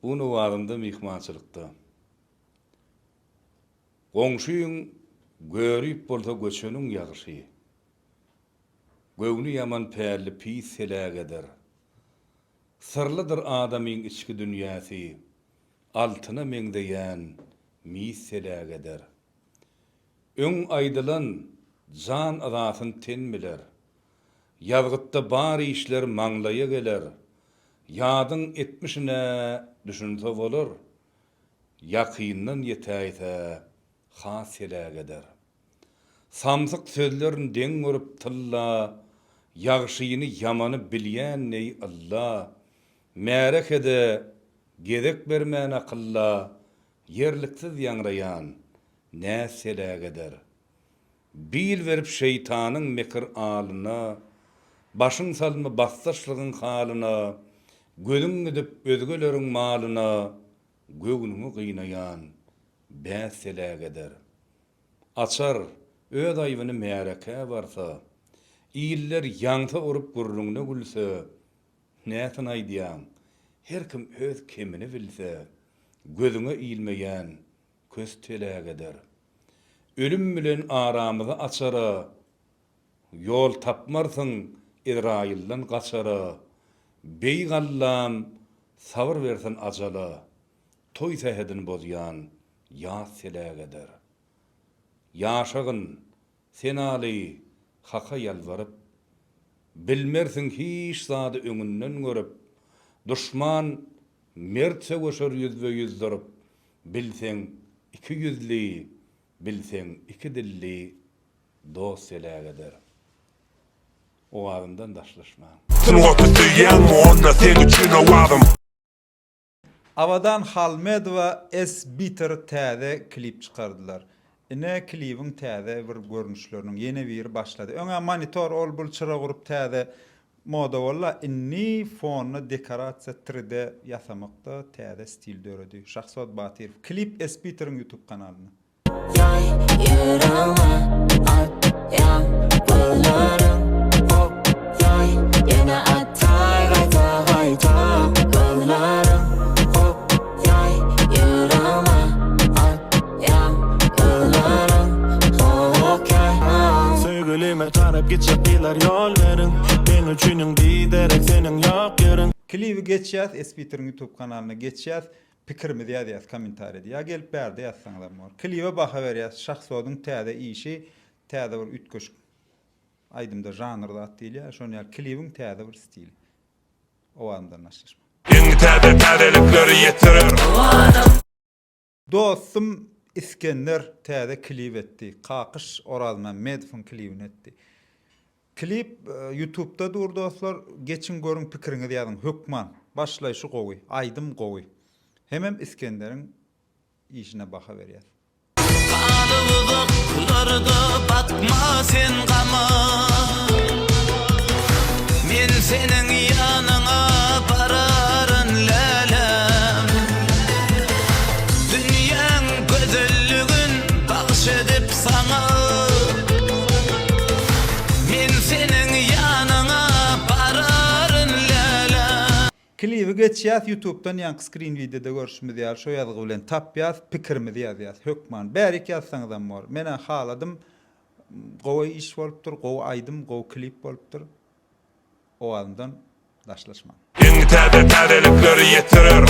Bunu wagtynda mihmançylykda. Goňşuýyň görüp bolsa göçeniň ýagyşy. Göwni ýaman pärli pis selägeder. Sırlıdır adamyň içki dünýäsi. Altyna meňdeýän mis selägeder. Öň aýdylan jan azatyn ten biler. Ýazgytda bar işler maňlaýa geler. Ýadyň etmişine düşünse bolar. Ýakyndan ýetäýse has selägeder. Samsyk sözlerini deň görüp tylla, ýagşyny ýamany bilýän ney Allah. Märekede gezek bermän akylla, yerliksiz ýanraýan näselägeder. Bil berip şeytanyň mekir alyna, başyň salmy bastaşlygyň halyna, gözüň gidip özgeleriň malyna, göwnüňi gynayýan bäselägeder. Açar öz aýbyny märeke barsa, iller ýaňsa urup gurrungyna gülse, näsin aýdýan? Her kim öz kemini bilse, gözüňe iýilmeýän köz telägeder. Ölüm bilen aramyzy açara, ýol tapmarsyň Izrailden gaçara. Beýgallam sabr bersin ajala, toý sehedin bozýan ýaz selägeder. Ýaşagyn sen aly haka ýalwaryp, bilmersiň hiç zady öňünden görüp, düşman mertse goşar ýüzbe ýüz durup, bilseň iki ýüzli, bilseň iki dilli dost selägeder. O wagtyndan daşlaşma. Avadan Halmedova S-Bitter täze klip çykardylar. Ine klibiň täze bir görnüşleriniň ýene bir başlady. Öňe monitor ol bul çıra gurup täze moda bolla inni fonu dekorasiýa 3D ýasamakda täze stilde öýredi. Şahsat Batyr klip S-Bitter'ın YouTube kanalyna. Klibi geçýär, S-Bitter'ın YouTube kanalyna geçýär. Pikirimizi ýazýas, komentar edýär. Ya gelip bärde ýazsaňlar mor. Klibe baha berýär. Şahsodyň täze işi, täze bir ütköş. Aýdymda janrda at diýilýär. Şonu ýa klibiň täze bir stili. O andan naşlaşma. Dostum İskender täze klip etdi. Kakyş Oralman Medfun klibini etdi. Klip YouTube'da dur dostlar. Geçin görün pikiriňizi ýazyň. Hökman başlaýşy gowy, aýdym gowy. Hemem İskender'in işine baka berýär. Kalıbıklarda batma sen gama, men senin yanına bararın lälem. Dünýäň gözelligin bagş edip sana, men senin yanına bararın lälem. Klibi geçýär YouTube'dan ýa screen videoda görüşmedi ýa şo ýazgy bilen tapýas, pikirimizi ýazýas. Hökman bärik ýazsaňyzam bor. Mene haladym gowy iş bolupdyr, gowy aýdym, gowy klip bolupdyr. O andan daşlaşma. Ýeňi täze täzelikleri ýetirir.